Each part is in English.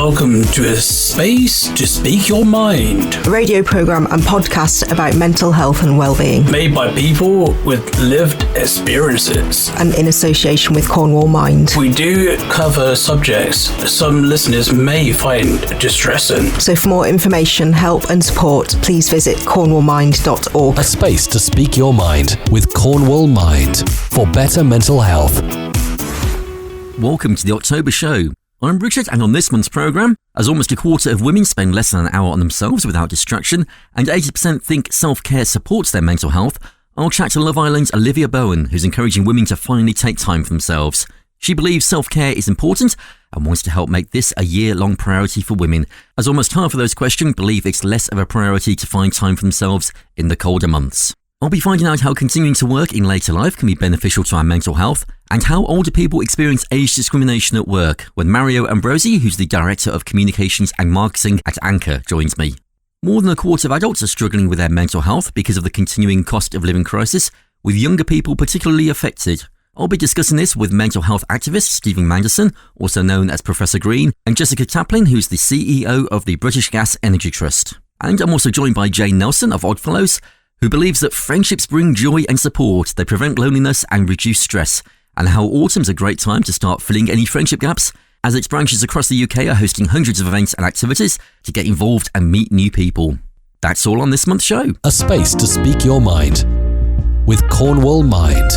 welcome to a space to speak your mind. A radio programme and podcast about mental health and well-being. Made by people with lived experiences. And in association with Cornwall Mind. We do cover subjects some listeners may find distressing. So for more information, help and support, please visit cornwallmind.org. A space to speak your mind with Cornwall Mind for better mental health. Welcome to the October show. I'm Richard, and on this month's programme, as almost a quarter of women spend less than an hour on themselves without distraction, and 80% think self-care supports their mental health, I'll chat to Love Island's Olivia Bowen, who's encouraging women to finally take time for themselves. She believes self-care is important and wants to help make this a year-long priority for women, as almost half of those questioned believe it's less of a priority to find time for themselves in the colder months. I'll be finding out how continuing to work in later life can be beneficial to our mental health, and how older people experience age discrimination at work, when Mario Ambosi, who's the Director of Communications and Marketing at Anchor, joins me. More than a quarter of adults are struggling with their mental health because of the continuing cost of living crisis, with younger people particularly affected. I'll be discussing this with mental health activist Stephen Manderson, also known as Professor Green, and Jessica Taplin, who's the CEO of the British Gas Energy Trust. And I'm also joined by Jane Nelson of Oddfellows, who believes that friendships bring joy and support, they prevent loneliness and reduce stress, and how autumn's a great time to start filling any friendship gaps, as its branches across the UK are hosting hundreds of events and activities to get involved and meet new people. That's all on this month's show. A space to speak your mind with Cornwall Mind.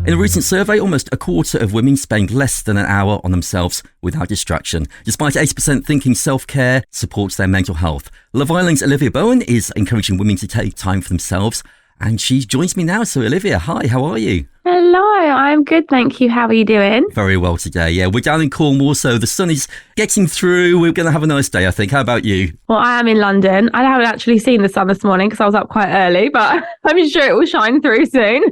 In a recent survey, almost a quarter of women spend less than an hour on themselves without distraction, despite 80% thinking self-care supports their mental health. Love Island's Olivia Bowen is encouraging women to take time for themselves, and she joins me now. So Olivia, hi, how are you? Hello, I'm good, thank you. How are you doing? Very well today, yeah. We're down in Cornwall, so the sun is getting through. We're going to have a nice day, I think. How about you? Well, I am in London. I haven't actually seen the sun this morning because I was up quite early, but I'm sure it will shine through soon.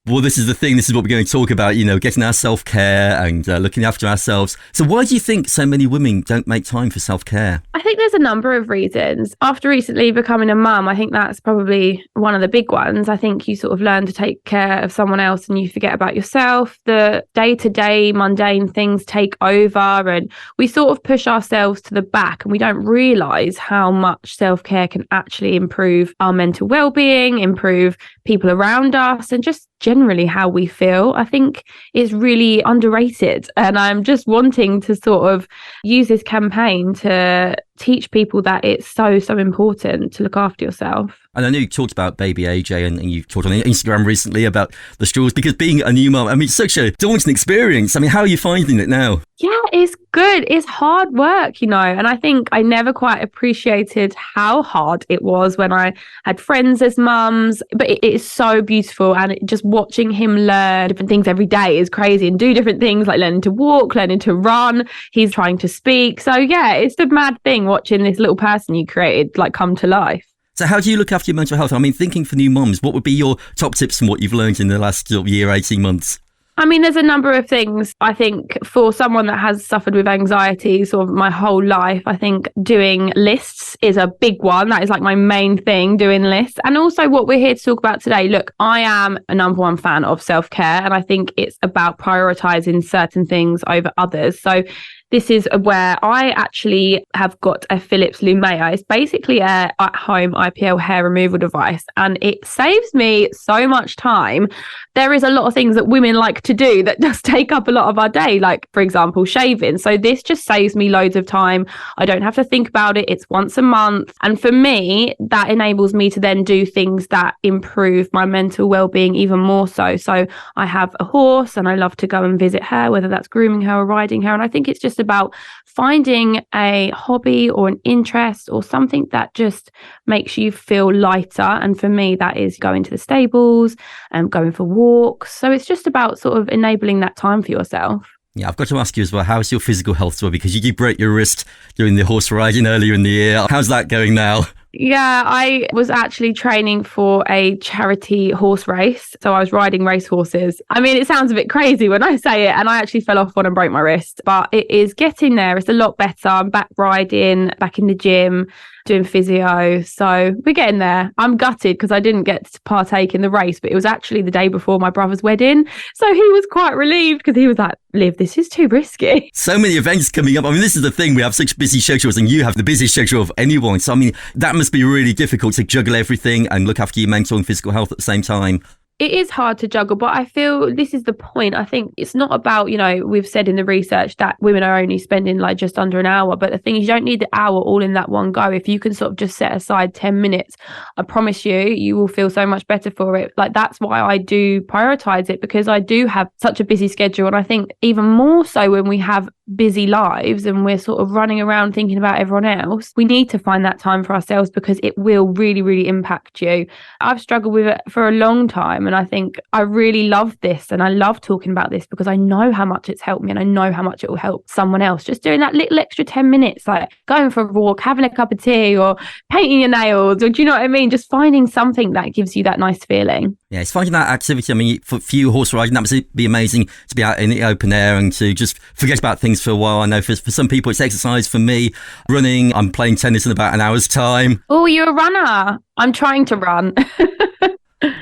Well, this is the thing. This is what we're going to talk about, getting our self-care and looking after ourselves. So why do you think so many women don't make time for self-care? I think there's a number of reasons. After recently becoming a mum, I think that's probably one of the big ones. I think you sort of learn to take care of someone else and you forget about yourself. The day-to-day mundane things take over and we sort of push ourselves to the back, and we don't realise how much self-care can actually improve our mental well-being, improve people around us, and just generally how we feel. I think is really underrated, and I'm just wanting to sort of use this campaign to teach people that it's so important to look after yourself. And I know you talked about baby AJ and you talked on Instagram recently about the struggles, because being a new mum, it's such a daunting experience. How are you finding it now? Yeah, it's good. It's hard work, and I think I never quite appreciated how hard it was when I had friends as mums, but it is so beautiful, and just watching him learn different things every day is crazy, and do different things like learning to walk, learning to run. He's trying to speak. So yeah, it's a mad thing watching this little person you created come to life. So how do you look after your mental health? Thinking for new mums, what would be your top tips from what you've learned in the last year, 18 months? There's a number of things. I think for someone that has suffered with anxiety sort of my whole life, I think doing lists is a big one. That is my main thing, doing lists. And also what we're here to talk about today. Look, I am a number one fan of self-care, and I think it's about prioritising certain things over others. So this is where I actually have got a Philips Lumea. It's basically a at-home IPL hair removal device, and it saves me so much time. There is a lot of things that women like to do that just take up a lot of our day, like, for example, shaving. So this just saves me loads of time. I don't have to think about it. It's once a month. And for me, that enables me to then do things that improve my mental well-being even more so. So I have a horse and I love to go and visit her, whether that's grooming her or riding her. And I think it's just about finding a hobby or an interest or something that just makes you feel lighter. And for me, that is going to the stables and going for walks. So it's just about sort of enabling that time for yourself. Yeah, I've got to ask you as well, how's your physical health as well? Because you did break your wrist doing the horse riding earlier in the year. How's that going now? Yeah, I was actually training for a charity horse race. So I was riding race horses. It sounds a bit crazy when I say it, and I actually fell off one and broke my wrist, but it is getting there. It's a lot better. I'm back riding, back in the gym. doing physio. So we're getting there. I'm gutted because I didn't get to partake in the race, but it was actually the day before my brother's wedding. So he was quite relieved because he was like, Liv, this is too risky. So many events coming up. I mean, this is the thing. We have such busy schedules and you have the busiest schedule of anyone. So, I mean, that must be really difficult to juggle everything and look after your mental and physical health at the same time. It is hard to juggle, but I feel this is the point. I think it's not about, we've said in the research that women are only spending like just under an hour, but the thing is you don't need the hour all in that one go. If you can sort of just set aside 10 minutes, I promise you will feel so much better for it. Like that's why I do prioritize it, because I do have such a busy schedule. And I think even more so when we have busy lives and we're sort of running around thinking about everyone else, we need to find that time for ourselves because it will really, really impact you. I've struggled with it for a long time. And I think I really love this and I love talking about this because I know how much it's helped me and I know how much it will help someone else. Just doing that little extra 10 minutes, like going for a walk, having a cup of tea or painting your nails, or do you know what I mean? Just finding something that gives you that nice feeling. Yeah, it's finding that activity. I mean, for you horse riding, that must be amazing to be out in the open air and to just forget about things for a while. I know for some people it's exercise. For me, running, I'm playing tennis in about an hour's time. Oh, you're a runner. I'm trying to run.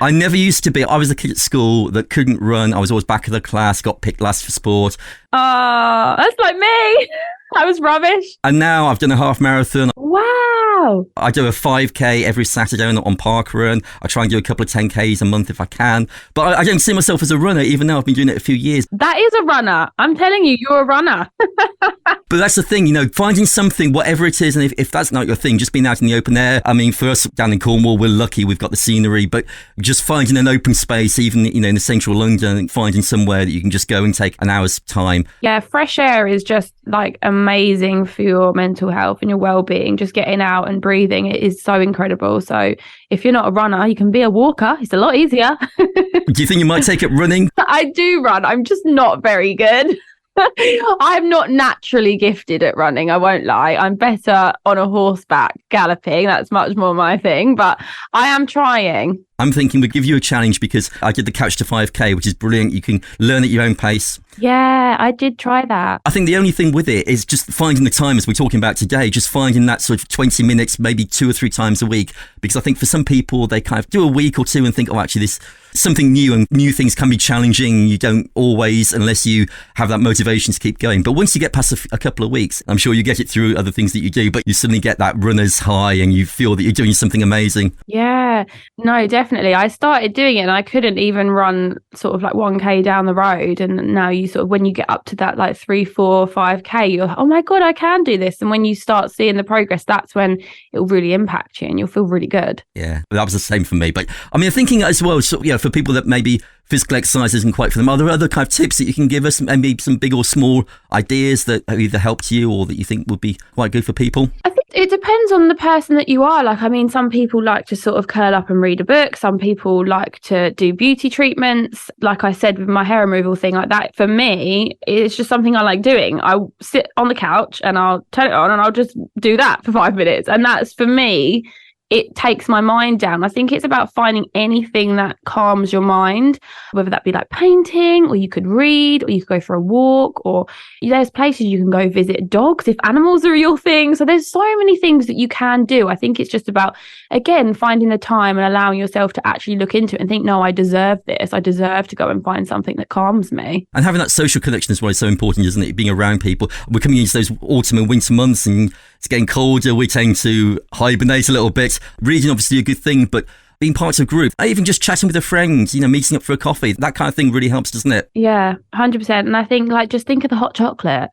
I never used to be. I was a kid at school that couldn't run. I was always back of the class, got picked last for sport. Oh, that's like me. I was rubbish. And now I've done a half marathon. Wow. I do a 5K every Saturday on park run. I try and do a couple of 10Ks a month if I can. But I don't see myself as a runner, even though I've been doing it a few years. That is a runner. I'm telling you, you're a runner. But that's the thing, finding something, whatever it is, and if that's not your thing, just being out in the open air. I mean, for us down in Cornwall, we're lucky we've got the scenery, but just finding an open space, even, in the central London, finding somewhere that you can just go and take an hour's time. Yeah, fresh air is just like amazing for your mental health and your well-being. Just getting out and breathing, it is so incredible. So if you're not a runner, you can be a walker. It's a lot easier. Do you think you might take up running? I do run. I'm just not very good. I'm not naturally gifted at running, I won't lie. I'm better on a horseback galloping. That's much more my thing, but I am trying. I'm thinking we'd give you a challenge because I did the Couch to 5K, which is brilliant. You can learn at your own pace. Yeah, I did try that. I think the only thing with it is just finding the time, as we're talking about today, just finding that sort of 20 minutes, maybe 2 or 3 times a week. Because I think for some people, they kind of do a week or two and think, oh, actually, this something new, and new things can be challenging. You don't always, unless you have that motivation to keep going. But once you get past a couple of weeks, I'm sure you get it through other things that you do, but you suddenly get that runner's high and you feel that you're doing something amazing. Yeah, no, definitely. I started doing it and I couldn't even run sort of like 1K down the road. And now you sort of, when you get up to that like 3, 4, 5K, you're like, oh my God, I can do this. And when you start seeing the progress, that's when it'll really impact you and you'll feel really good. Yeah, that was the same for me. But I mean, thinking as well, so, for people that maybe physical exercise isn't quite for them, are there other kind of tips that you can give us, maybe some big or small ideas that have either helped you or that you think would be quite good for people? I think it depends on the person that you are. Like, I mean, some people like to sort of curl up and read a book. Some people like to do beauty treatments. Like I said, with my hair removal thing like that, for me, it's just something I like doing. I sit on the couch and I'll turn it on and I'll just do that for 5 minutes. And that's, for me, it takes my mind down. I think it's about finding anything that calms your mind, whether that be like painting, or you could read, or you could go for a walk, or there's places you can go visit dogs if animals are your thing. So there's so many things that you can do. I think it's just about, again, finding the time and allowing yourself to actually look into it and think, no, I deserve this. I deserve to go and find something that calms me. And having that social connection is why it's so important, isn't it? Being around people. We're coming into those autumn and winter months and it's getting colder. We tend to hibernate a little bit. Reading, obviously, a good thing, but being part of a group, even just chatting with a friend, meeting up for a coffee, that kind of thing really helps, doesn't it? Yeah, 100%. And I think, just think of the hot chocolate.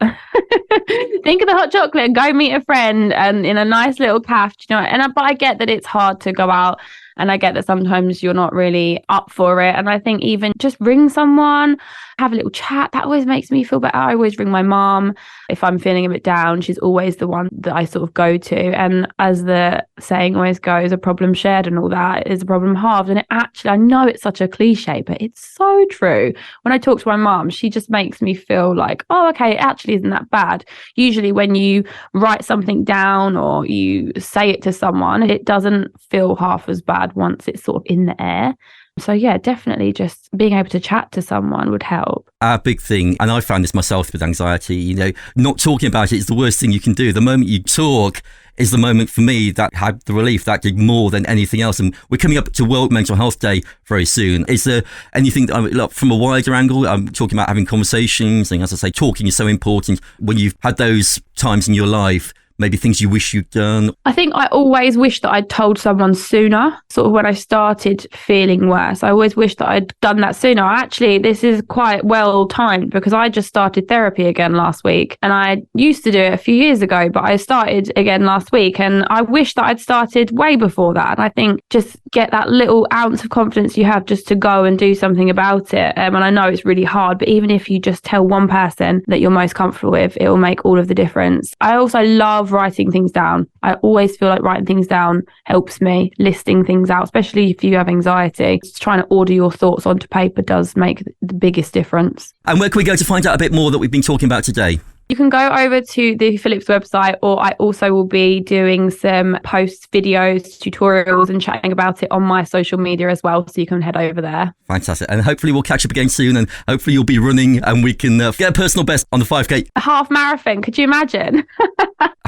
Think of the hot chocolate and go meet a friend and in a nice little cafe, but I get that it's hard to go out. And I get that sometimes you're not really up for it. And I think even just ring someone, have a little chat, that always makes me feel better. I always ring my mom if I'm feeling a bit down. She's always the one that I sort of go to. And as the saying always goes, a problem shared and all that is a problem halved. And it actually, I know it's such a cliche, but it's so true. When I talk to my mom, she just makes me feel like, oh, okay, it actually isn't that bad. Usually when you write something down or you say it to someone, it doesn't feel half as bad once it's sort of in the air. So yeah, definitely just being able to chat to someone would help. Our big thing, and I found this myself with anxiety, not talking about it is the worst thing you can do. The moment you talk is the moment for me that had the relief that did more than anything else. And we're coming up to World Mental Health Day very soon. Is there anything that, from a wider angle, I'm talking about having conversations, and as I say, talking is so important when you've had those times in your life, maybe things you wish you'd done? I think I always wish that I'd told someone sooner, sort of when I started feeling worse. I always wish that I'd done that sooner. Actually, this is quite well timed because I just started therapy again last week, and I used to do it a few years ago, but I started again last week, and I wish that I'd started way before that. And I think just get that little ounce of confidence you have just to go and do something about it. And I know it's really hard, but even if you just tell one person that you're most comfortable with, it will make all of the difference. I also love writing things down. I always feel like writing things down helps me, listing things out, especially if you have anxiety. Just trying to order your thoughts onto paper does make the biggest difference. And where can we go to find out a bit more that we've been talking about today? You can go over to the Philips website, or I also will be doing some posts, videos, tutorials and chatting about it on my social media as well. So you can head over there. Fantastic. And hopefully we'll catch up again soon, and hopefully you'll be running and we can get a personal best on the 5K. A half marathon. Could you imagine?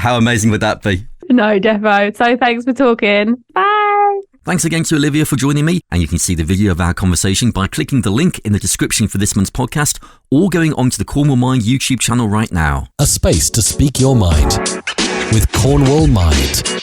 How amazing would that be? No, defo. So thanks for talking. Bye. Thanks again to Olivia for joining me, and you can see the video of our conversation by clicking the link in the description for this month's podcast or going onto the Cornwall Mind YouTube channel right now. A space to speak your mind with Cornwall Mind.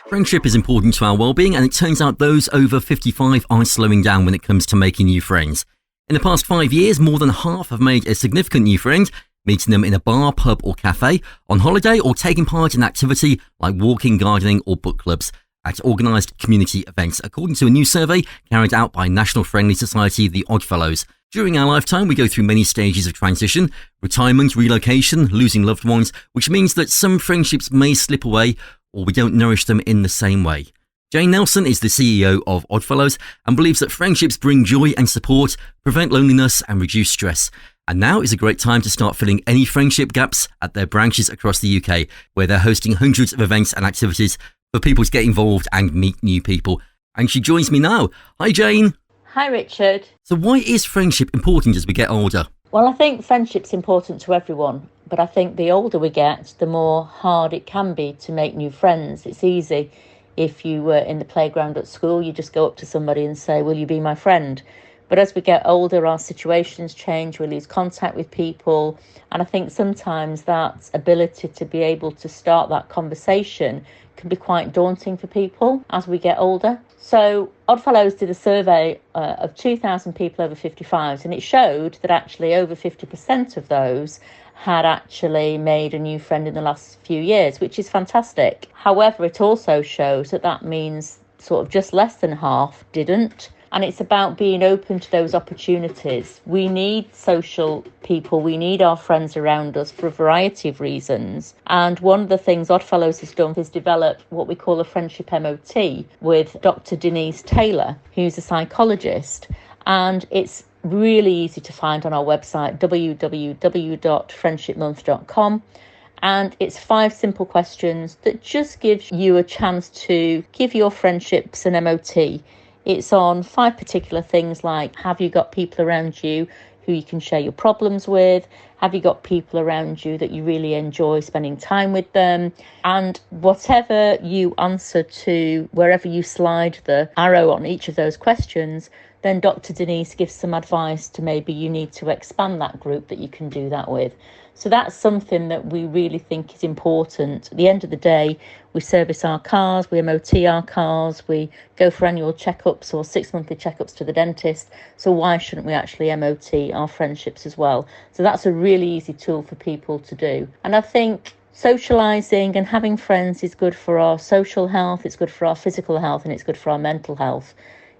Friendship is important to our well-being, and it turns out those over 55 are slowing down when it comes to making new friends. In the past 5 years, more than half have made a significant new friend, meeting them in a bar, pub or cafe, on holiday, or taking part in activity like walking, gardening or book clubs at organised community events, according to a new survey carried out by national friendly society, the Oddfellows. During our lifetime, we go through many stages of transition, retirement, relocation, losing loved ones, which means that some friendships may slip away or we don't nourish them in the same way. Jane Nelson is the CEO of Oddfellows and believes that friendships bring joy and support, prevent loneliness and reduce stress. And now is a great time to start filling any friendship gaps at their branches across the UK, where they're hosting hundreds of events and activities for people to get involved and meet new people. And she joins me now. Hi, Jane. Hi, Richard. So why is friendship important as we get older? Well, I think friendship's important to everyone, but I think the older we get, the more hard it can be to make new friends. It's easy if you were in the playground at school, you just go up to somebody and say, will you be my friend? But as we get older, our situations change, we lose contact with people. And I think sometimes that ability to be able to start that conversation can be quite daunting for people as we get older. So Oddfellows did a survey of 2,000 people over 55s, and it showed that actually over 50% of those had actually made a new friend in the last few years, which is fantastic. However, it also shows that that means sort of just less than half didn't. And it's about being open to those opportunities. We need social people. We need our friends around us for a variety of reasons. And one of the things Oddfellows has done is develop what we call a friendship MOT with Dr. Denise Taylor, who's a psychologist. And it's really easy to find on our website, www.friendshipmonth.com. And it's 5 simple questions that just gives you a chance to give your friendships an MOT. It's on 5 particular things like, have you got people around you who you can share your problems with? Have you got people around you that you really enjoy spending time with them? And whatever you answer to, wherever you slide the arrow on each of those questions, then Dr. Denise gives some advice to maybe you need to expand that group that you can do that with. So that's something that we really think is important. At the end of the day, we service our cars, we MOT our cars, we go for annual checkups or 6 monthly checkups to the dentist. So why shouldn't we actually MOT our friendships as well? So that's a really easy tool for people to do. And I think socialising and having friends is good for our social health, it's good for our physical health, and it's good for our mental health.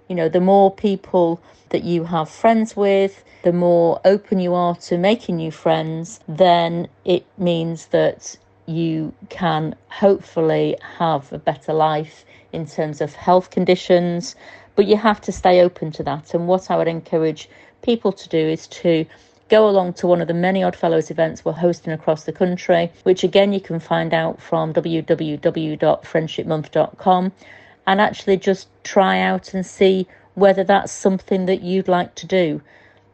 You know, the more people that you have friends with, the more open you are to making new friends, then it means that you can hopefully have a better life in terms of health conditions. But you have to stay open to that. And what I would encourage people to do is to go along to one of the many Oddfellows events we're hosting across the country, which again you can find out from www.friendshipmonth.com. and actually just try out and see whether that's something that you'd like to do.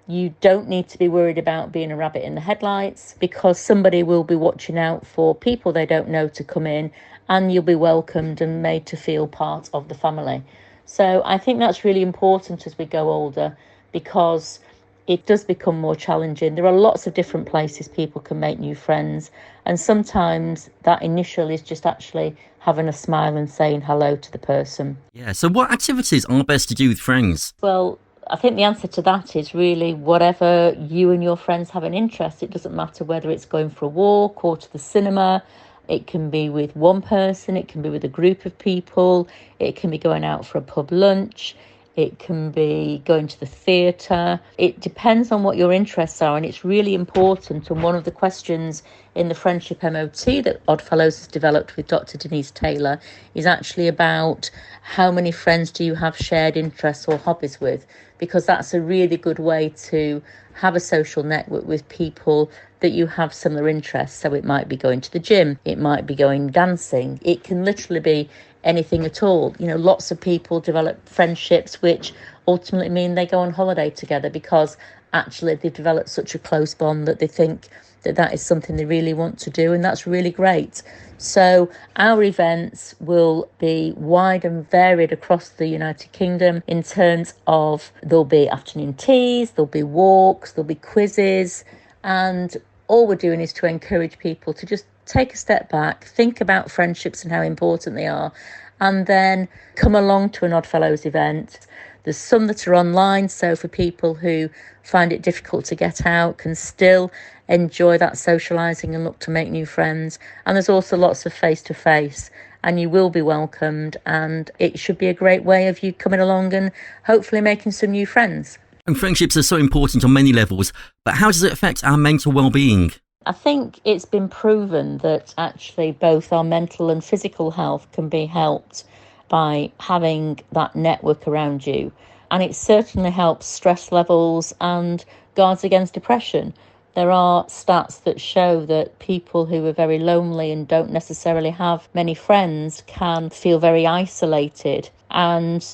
You don't need to be worried about being a rabbit in the headlights, because somebody will be watching out for people they don't know to come in, and you'll be welcomed and made to feel part of the family. So I think that's really important as we go older, because it does become more challenging. There are lots of different places people can make new friends, and sometimes that initial is just actually having a smile and saying hello to the person. Yeah, so what activities are best to do with friends? Well, I think the answer to that is really whatever you and your friends have an interest. It doesn't matter whether it's going for a walk or to the cinema. It can be with one person, it can be with a group of people, it can be going out for a pub lunch, it can be going to the theatre. It depends on what your interests are, and it's really important. And one of the questions in the Friendship MOT that Oddfellows has developed with Dr. Denise Taylor is actually about how many friends do you have shared interests or hobbies with, because that's a really good way to have a social network with people that you have similar interests. So it might be going to the gym, it might be going dancing, it can literally be anything at all. You know, lots of people develop friendships which ultimately mean they go on holiday together, because actually they've developed such a close bond that they think that that is something they really want to do, and that's really great. So our events will be wide and varied across the United Kingdom in terms of there'll be afternoon teas, there'll be walks, there'll be quizzes, and all we're doing is to encourage people to just take a step back, think about friendships and how important they are, and then come along to an Oddfellows event. There's some that are online, so for people who find it difficult to get out can still enjoy that socialising and look to make new friends. And there's also lots of face-to-face, and you will be welcomed, and it should be a great way of you coming along and hopefully making some new friends. And friendships are so important on many levels, but how does it affect our mental well-being? I think it's been proven that actually both our mental and physical health can be helped by having that network around you. And it certainly helps stress levels and guards against depression. There are stats that show that people who are very lonely and don't necessarily have many friends can feel very isolated, and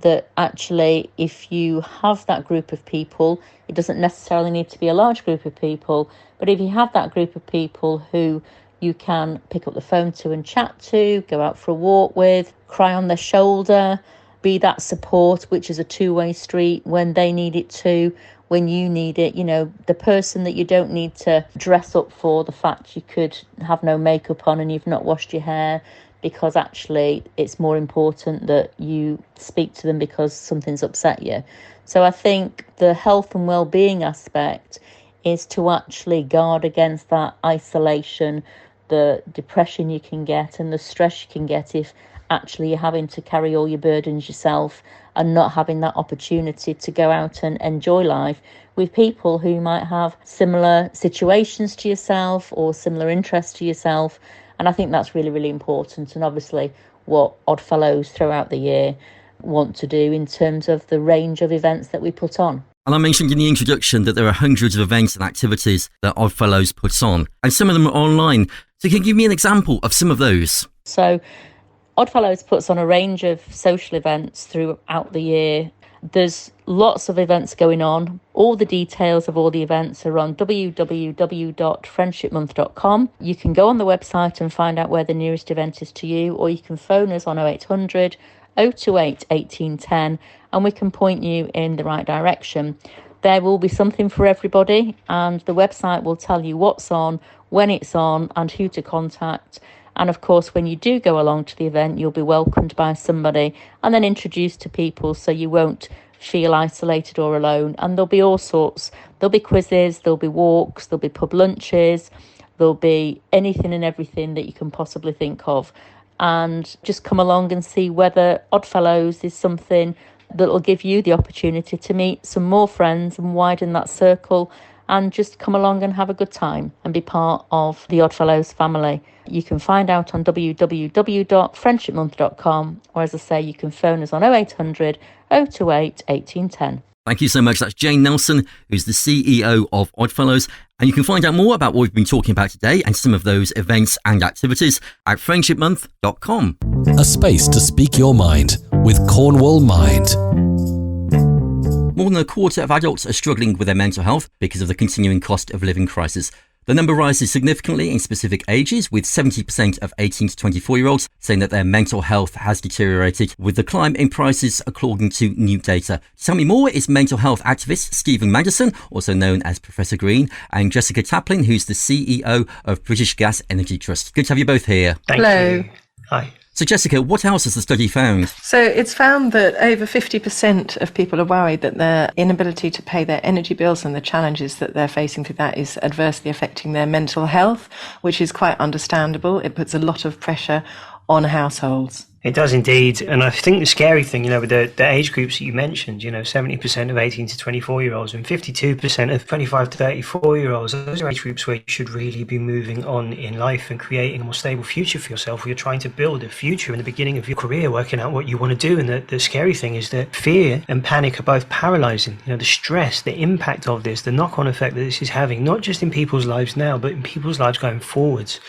that actually if you have that group of people, it doesn't necessarily need to be a large group of people, but if you have that group of people who you can pick up the phone to and chat to, go out for a walk with, cry on their shoulder, be that support, which is a two-way street when they need it too, when you need it. You know, the person that you don't need to dress up for, the fact you could have no makeup on and you've not washed your hair, because actually it's more important that you speak to them because something's upset you. So I think the health and well-being aspect is to actually guard against that isolation, the depression you can get and the stress you can get if actually you're having to carry all your burdens yourself and not having that opportunity to go out and enjoy life with people who might have similar situations to yourself or similar interests to yourself. And I think that's really, really important. And obviously what Oddfellows throughout the year want to do in terms of the range of events that we put on. And I mentioned in the introduction that there are hundreds of events and activities that Oddfellows puts on, and some of them are online. So can you give me an example of some of those? So Oddfellows puts on a range of social events throughout the year. There's lots of events going on. All the details of all the events are on www.friendshipmonth.com. You can go on the website and find out where the nearest event is to you, or you can phone us on 0800 028 1810 and we can point you in the right direction. There will be something for everybody, and the website will tell you what's on, when it's on, and who to contact. And of course, when you do go along to the event, you'll be welcomed by somebody and then introduced to people, so you won't feel isolated or alone. And there'll be all sorts. There'll be quizzes, there'll be walks, there'll be pub lunches, there'll be anything and everything that you can possibly think of. And just come along and see whether Oddfellows is something that will give you the opportunity to meet some more friends and widen that circle, and just come along and have a good time and be part of the Oddfellows family. You can find out on www.friendshipmonth.com, or as I say, you can phone us on 0800 028 1810. Thank you so much. That's Jane Nelson, who's the CEO of Oddfellows. And you can find out more about what we've been talking about today and some of those events and activities at friendshipmonth.com. A space to speak your mind with Cornwall Mind. More than a quarter of adults are struggling with their mental health because of the continuing cost of living crisis. The number rises significantly in specific ages, with 70% of 18 to 24-year-olds saying that their mental health has deteriorated with the climb in prices, according to new data. To tell me more is mental health activist Stephen Manderson, also known as Professor Green, and Jessica Taplin, who's the CEO of British Gas Energy Trust. Good to have you both here. Thank you. Hi. So Jessica, what else has the study found? So it's found that over 50% of people are worried that their inability to pay their energy bills and the challenges that they're facing through that is adversely affecting their mental health, which is quite understandable. It puts a lot of pressure on households. It does indeed. And I think the scary thing, with the age groups that you mentioned, 70% of 18 to 24-year-olds and 52% of 25 to 34-year-olds, those are age groups where you should really be moving on in life and creating a more stable future for yourself, where you're trying to build a future in the beginning of your career, working out what you want to do. And the scary thing is that fear and panic are both paralyzing. The stress, the impact of this, the knock-on effect that this is having, not just in people's lives now, but in people's lives going forwards.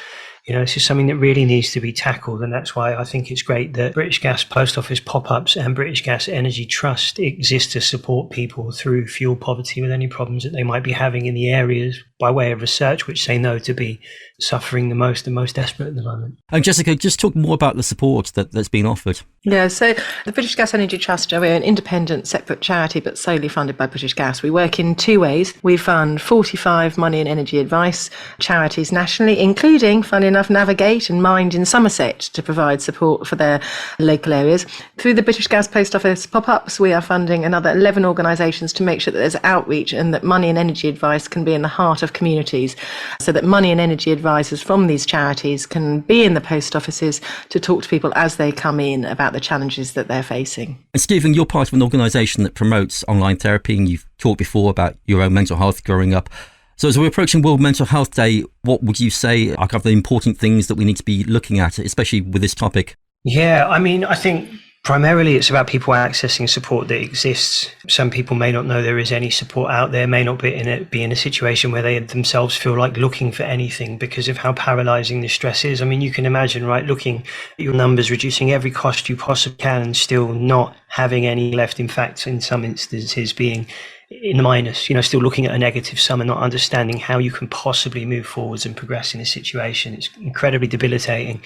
This is something that really needs to be tackled, and that's why I think it's great that British Gas Post Office pop-ups and British Gas Energy Trust exist to support people through fuel poverty with any problems that they might be having in the areas by way of research, which they know to be suffering the most and most desperate at the moment. And Jessica, just talk more about the support that's being offered. Yeah, so the British Gas Energy Trust, we're an independent, separate charity, but solely funded by British Gas. We work in two ways. We fund 45 money and energy advice charities nationally, including, funnily enough, Navigate and Mind in Somerset, to provide support for their local areas. Through the British Gas Post Office pop-ups, we are funding another 11 organisations to make sure that there's outreach and that money and energy advice can be in the heart of communities, so that money and energy advisors from these charities can be in the post offices to talk to people as they come in about the challenges that they're facing. And Stephen, you're part of an organisation that promotes online therapy, and you've talked before about your own mental health growing up. So as we're approaching World Mental Health Day, what would you say are the important things that we need to be looking at, especially with this topic? Yeah, I think primarily it's about people accessing support that exists. Some people may not know there is any support out there, may not be in a situation where they themselves feel like looking for anything because of how paralyzing the stress is. You can imagine, right, looking at your numbers, reducing every cost you possibly can and still not having any left. In fact, in some instances being in the minus, still looking at a negative sum and not understanding how you can possibly move forwards and progress in a situation. It's incredibly debilitating,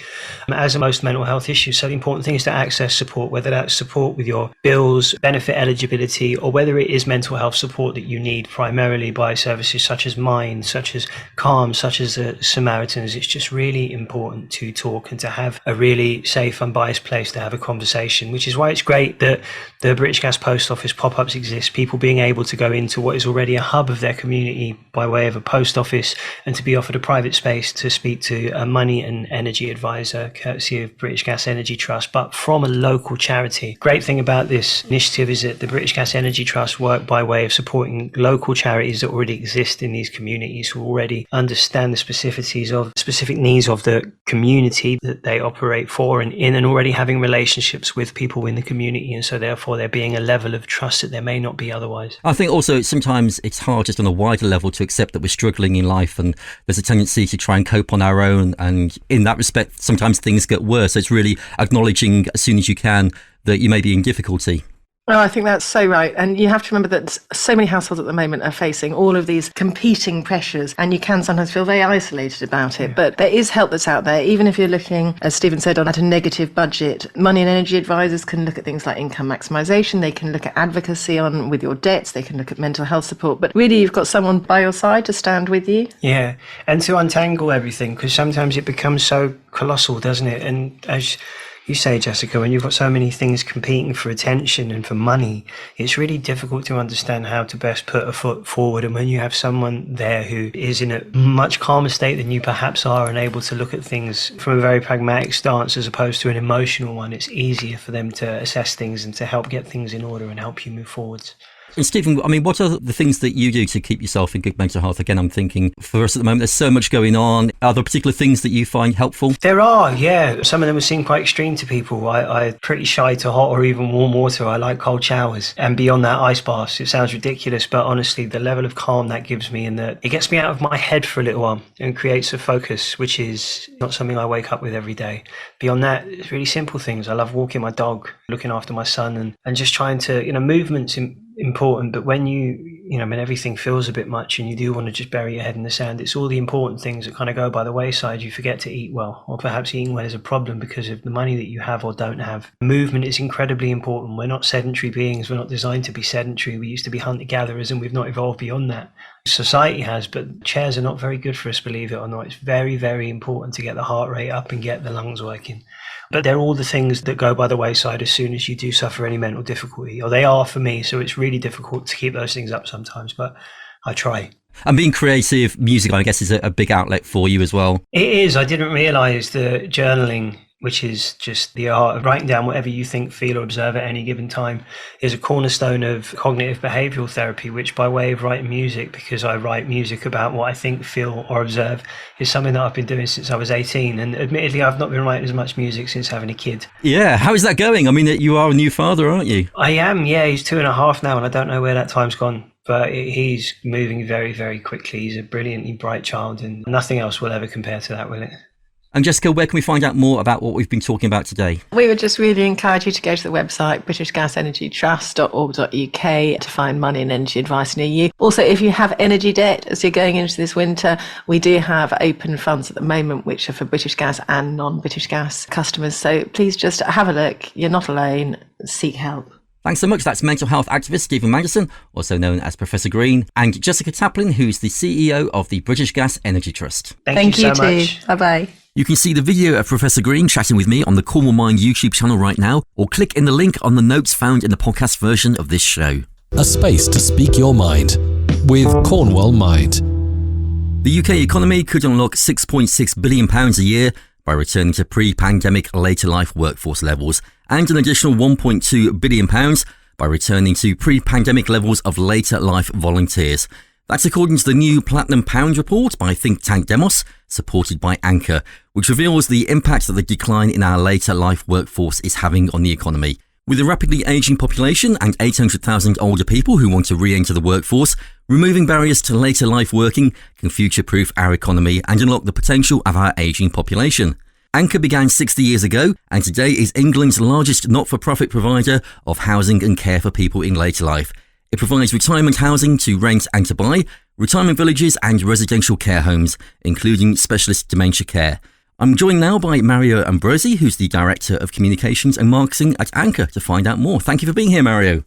as are most mental health issues. So the important thing is to access support, whether that's support with your bills, benefit eligibility, or whether it is mental health support that you need primarily by services such as Mind, such as Calm, such as the Samaritans. It's just really important to talk and to have a really safe, unbiased place to have a conversation, which is why it's great that the British Gas Post Office pop-ups exist, people being able to go into what is already a hub of their community by way of a post office and to be offered a private space to speak to a money and energy advisor, courtesy of British Gas Energy Trust, but from a local charity. Great thing about this initiative is that the British Gas Energy Trust work by way of supporting local charities that already exist in these communities, who already understand the specificities of specific needs of the community that they operate for and in, and already having relationships with people in the community, and so therefore there being a level of trust that there may not be otherwise. I think also sometimes it's hard just on a wider level to accept that we're struggling in life, and there's a tendency to try and cope on our own, and in that respect sometimes things get worse. So it's really acknowledging as soon as you can that you may be in difficulty. Oh, I think that's so right. And you have to remember that so many households at the moment are facing all of these competing pressures, and you can sometimes feel very isolated about it. But there is help that's out there, even if you're looking, as Stephen said, at a negative budget. Money and energy advisors can look at things like income maximisation. They can look at advocacy with your debts. They can look at mental health support. But really, you've got someone by your side to stand with you. Yeah, and to untangle everything, because sometimes it becomes so colossal, doesn't it? And as you say, Jessica, when you've got so many things competing for attention and for money, it's really difficult to understand how to best put a foot forward. And when you have someone there who is in a much calmer state than you perhaps are and able to look at things from a very pragmatic stance as opposed to an emotional one, it's easier for them to assess things and to help get things in order and help you move forwards. And Stephen, I mean, what are the things that you do to keep yourself in good mental health? Again, I'm thinking for us at the moment, there's so much going on. Are there particular things that you find helpful? There are, yeah. Some of them seem quite extreme to people. I'm pretty shy to hot or even warm water. I like cold showers. And beyond that, ice baths. It sounds ridiculous, but honestly, the level of calm that gives me, and that it gets me out of my head for a little while and creates a focus, which is not something I wake up with every day. Beyond that, it's really simple things. I love walking my dog, looking after my son, and just trying to, movement's important, but when when everything feels a bit much and you do want to just bury your head in the sand, it's all the important things that kind of go by the wayside. You forget to eat well, or perhaps eating well is a problem because of the money that you have or don't have. Movement is incredibly important. We're not sedentary beings. We're not designed to be sedentary. We used to be hunter-gatherers, and we've not evolved beyond that. Society has, but chairs are not very good for us, believe it or not. It's very, very important to get the heart rate up and get the lungs working. But they're all the things that go by the wayside as soon as you do suffer any mental difficulty, or they are for me. So it's really difficult to keep those things up sometimes, but I try. And being creative, music, I guess, is a big outlet for you as well. It is. I didn't realise that journaling, which is just the art of writing down whatever you think, feel, or observe at any given time, is a cornerstone of cognitive behavioural therapy, which by way of writing music, because I write music about what I think, feel, or observe, is something that I've been doing since I was 18. And admittedly, I've not been writing as much music since having a kid. Yeah. How is that going? I mean, you are a new father, aren't you? I am, yeah. He's 2.5 now, and I don't know where that time's gone. But he's moving very, very quickly. He's a brilliantly bright child, and nothing else will ever compare to that, will it? And Jessica, where can we find out more about what we've been talking about today? We would just really encourage you to go to the website britishgasenergytrust.org.uk to find money and energy advice near you. Also, if you have energy debt as you're going into this winter, we do have open funds at the moment which are for British Gas and non-British Gas customers. So please just have a look. You're not alone. Seek help. Thanks so much. That's mental health activist Stephen Manderson, also known as Professor Green, and Jessica Taplin, who's the CEO of the British Gas Energy Trust. Thank you so too. much. Bye-bye. You can see the video of Professor Green chatting with me on the Cornwall Mind YouTube channel right now, or click in the link on the notes found in the podcast version of this show. A space to speak your mind with Cornwall Mind. The UK economy could unlock £6.6 billion a year by returning to pre-pandemic later life workforce levels, and an additional £1.2 billion by returning to pre-pandemic levels of later life volunteers. That's according to the new Platinum Pound report by think tank Demos, supported by Anchor, which reveals the impact that the decline in our later life workforce is having on the economy. With a rapidly ageing population and 800,000 older people who want to re-enter the workforce, removing barriers to later life working can future-proof our economy and unlock the potential of our ageing population. Anchor began 60 years ago and today is England's largest not-for-profit provider of housing and care for people in later life. It provides retirement housing to rent and to buy, retirement villages and residential care homes, including specialist dementia care. I'm joined now by Mario Ambosi, who's the Director of Communications and Marketing at Anchor, to find out more. Thank you for being here, Mario.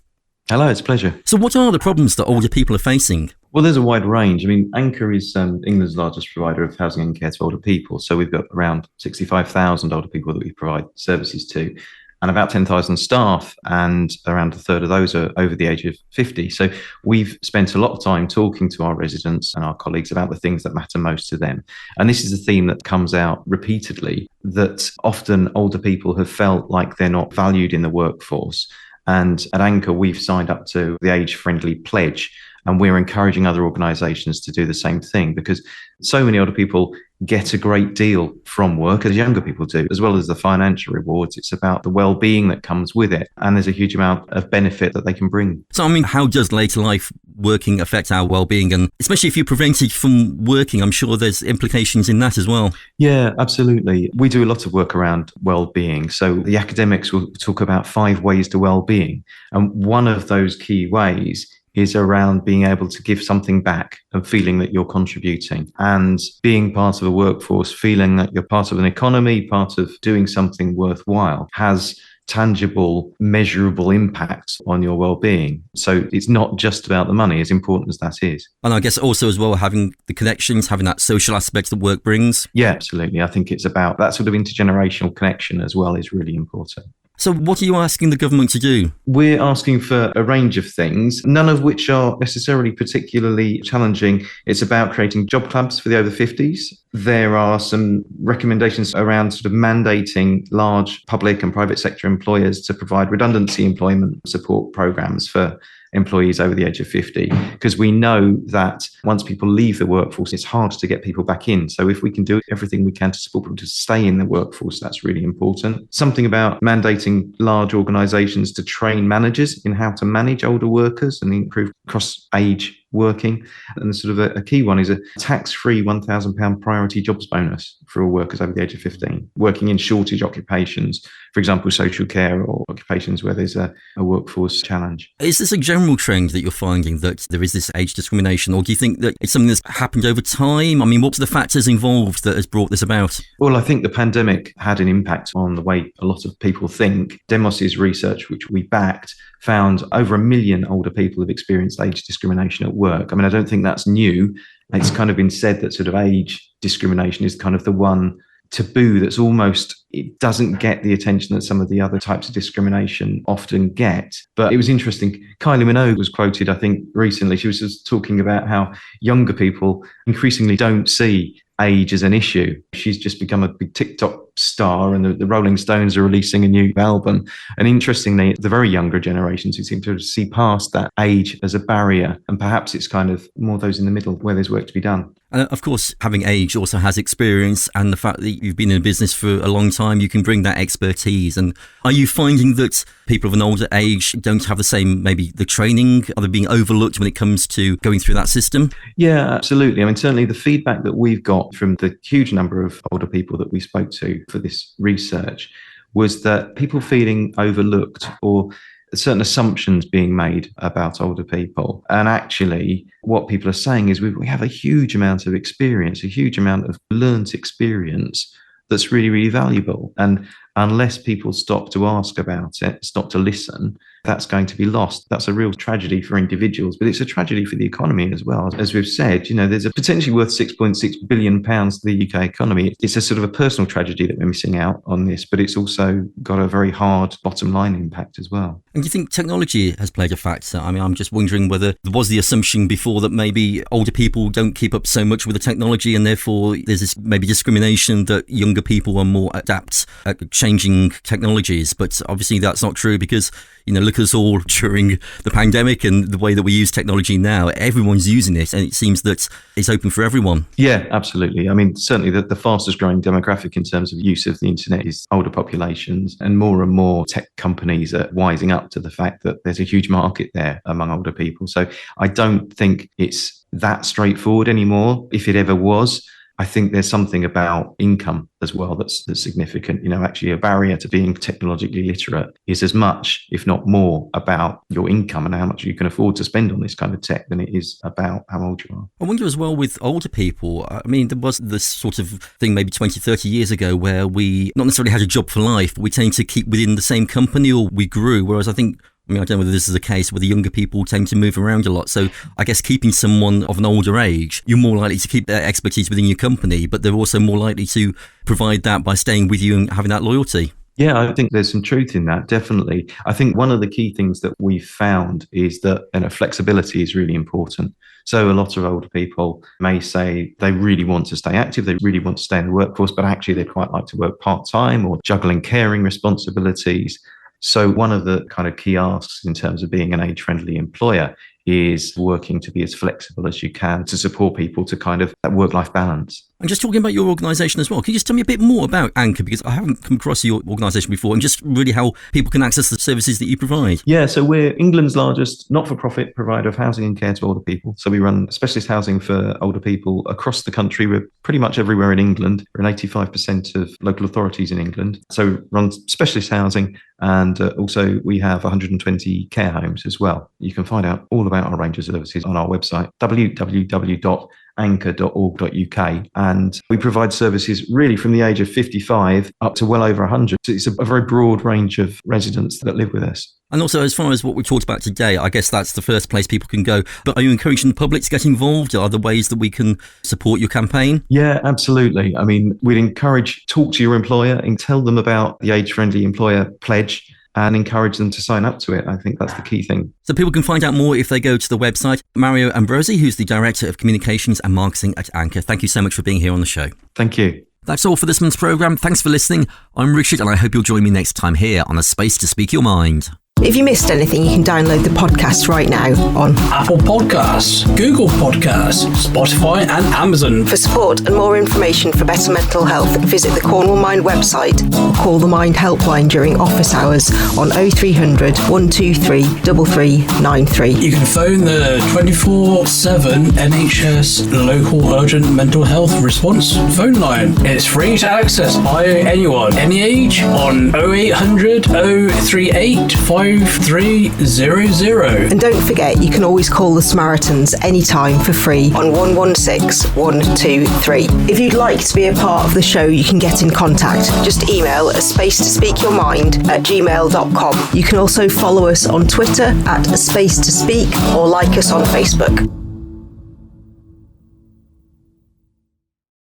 Hello, it's a pleasure. So what are the problems that older people are facing? Well, there's a wide range. I mean, Anchor is England's largest provider of housing and care to older people. So we've got around 65,000 older people that we provide services to, and about 10,000 staff, and around a third of those are over the age of 50. So we've spent a lot of time talking to our residents and our colleagues about the things that matter most to them. And this is a theme that comes out repeatedly, that often older people have felt like they're not valued in the workforce. And at Anchor, we've signed up to the Age Friendly Pledge, and we're encouraging other organisations to do the same thing, because so many older people get a great deal from work, as younger people do, as well as the financial rewards. It's about the well-being that comes with it, and there's a huge amount of benefit that they can bring. So, I mean, how does later life working affect our well-being? And especially if you're prevented from working, I'm sure there's implications in that as well. Yeah, absolutely. We do a lot of work around well-being. So the academics will talk about 5 ways to well-being. And one of those key ways is around being able to give something back and feeling that you're contributing, and being part of a workforce, feeling that you're part of an economy, part of doing something worthwhile, has tangible, measurable impact on your well-being. So it's not just about the money, as important as that is. And I guess also as well, having the connections, having that social aspect that work brings. Yeah, absolutely. I think it's about that sort of intergenerational connection as well is really important. So what are you asking the government to do? We're asking for a range of things, none of which are necessarily particularly challenging. It's about creating job clubs for the over 50s. There are some recommendations around sort of mandating large public and private sector employers to provide redundancy employment support programs for employees over the age of 50, because we know that once people leave the workforce, it's hard to get people back in. So if we can do everything we can to support people to stay in the workforce, that's really important. Something about mandating large organisations to train managers in how to manage older workers and improve cross-age working. And sort of a key one is a tax-free £1,000 priority jobs bonus for all workers over the age of 15, working in shortage occupations, for example, social care or occupations where there's a workforce challenge. Is this a general trend that you're finding, that there is this age discrimination, or do you think that it's something that's happened over time? I mean, what's the factors involved that has brought this about? Well, I think the pandemic had an impact on the way a lot of people think. Demos's research, which we backed, found over 1 million older people have experienced age discrimination at work. I mean, I don't think that's new. It's kind of been said that sort of age discrimination is kind of the one taboo that's almost, it doesn't get the attention that some of the other types of discrimination often get. But it was interesting. Kylie Minogue was quoted, I think, recently. She was just talking about how younger people increasingly don't see age as an issue. She's just become a big TikTok star, and the Rolling Stones are releasing a new album. And interestingly, the very younger generations who seem to see past that age as a barrier, and perhaps it's kind of more those in the middle where there's work to be done. And of course, having age also has experience, and the fact that you've been in business for a long time, you can bring that expertise. And are you finding that people of an older age don't have the same, maybe the training? Are they being overlooked when it comes to going through that system? Yeah, absolutely. I mean, certainly the feedback that we've got from the huge number of older people that we spoke to for this research was that people feeling overlooked, or certain assumptions being made about older people. And actually, what people are saying is we have a huge amount of experience, a huge amount of learnt experience that's really, really valuable. And unless people stop to ask about it, stop to listen, that's going to be lost. That's a real tragedy for individuals, but it's a tragedy for the economy as well. As we've said, there's a potentially worth £6.6 billion to the UK economy. It's a sort of a personal tragedy that we're missing out on this, but it's also got a very hard bottom line impact as well. And do you think technology has played a factor? I mean, I'm just wondering whether there was the assumption before that maybe older people don't keep up so much with the technology, and therefore there's this maybe discrimination that younger people are more adept at changing technologies. But obviously that's not true, because look at us all during the pandemic and the way that we use technology now. Everyone's using it, and it seems that it's open for everyone. Yeah, absolutely. I mean, certainly the fastest growing demographic in terms of use of the internet is older populations, and more tech companies are wising up to the fact that there's a huge market there among older people. So I don't think it's that straightforward anymore. If it ever was, I think there's something about income as well that's significant. Actually a barrier to being technologically literate is as much, if not more, about your income and how much you can afford to spend on this kind of tech than it is about how old you are. I wonder as well with older people, I mean, there was this sort of thing maybe 20, 30 years ago where we not necessarily had a job for life, but we tend to keep within the same company, or we grew, whereas I don't know whether this is the case where the younger people tend to move around a lot. So I guess keeping someone of an older age, you're more likely to keep their expertise within your company, but they're also more likely to provide that by staying with you and having that loyalty. Yeah, I think there's some truth in that, definitely. I think one of the key things that we've found is that flexibility is really important. So a lot of older people may say they really want to stay active, they really want to stay in the workforce, but actually they'd quite like to work part-time or juggling caring responsibilities. So one of the kind of key asks in terms of being an age-friendly employer is working to be as flexible as you can to support people to kind of that work-life balance. And just talking about your organisation as well, can you just tell me a bit more about Anchor? Because I haven't come across your organisation before, and just really how people can access the services that you provide. Yeah, so we're England's largest not-for-profit provider of housing and care to older people. So we run specialist housing for older people across the country. We're pretty much everywhere in England. We're in 85% of local authorities in England. So run specialist housing, and also we have 120 care homes as well. You can find out all about our range of services on our website, www.anchor.org.uk, and we provide services really from the age of 55 up to well over 100. So it's a very broad range of residents that live with us. And also, as far as what we've talked about today, I guess that's the first place people can go. But are you encouraging the public to get involved? Are there ways that we can support your campaign? Yeah, absolutely. I mean, we'd encourage, talk to your employer and tell them about the Age-Friendly Employer Pledge and encourage them to sign up to it. I think that's the key thing. So people can find out more if they go to the website. Mario Ambosi, who's the Director of Communications and Marketing at Anchor, thank you so much for being here on the show. Thank you. That's all for this month's programme. Thanks for listening. I'm Richard, and I hope you'll join me next time here on A Space to Speak Your Mind. If you missed anything, you can download the podcast right now on Apple Podcasts, Google Podcasts, Spotify and Amazon. For support and more information for better mental health, visit the Cornwall Mind website or call the Mind helpline during office hours on 0300 123 3393. You can phone the 24/7 NHS local urgent mental health response phone line. It's free to access by anyone, any age, on 0800 038 5300. And don't forget, you can always call the Samaritans anytime for free on 116 123. If you'd like to be a part of the show, you can get in contact. Just email spacetospeakyourmind@gmail.com. You can also follow us on Twitter @spacetospeak or like us on Facebook.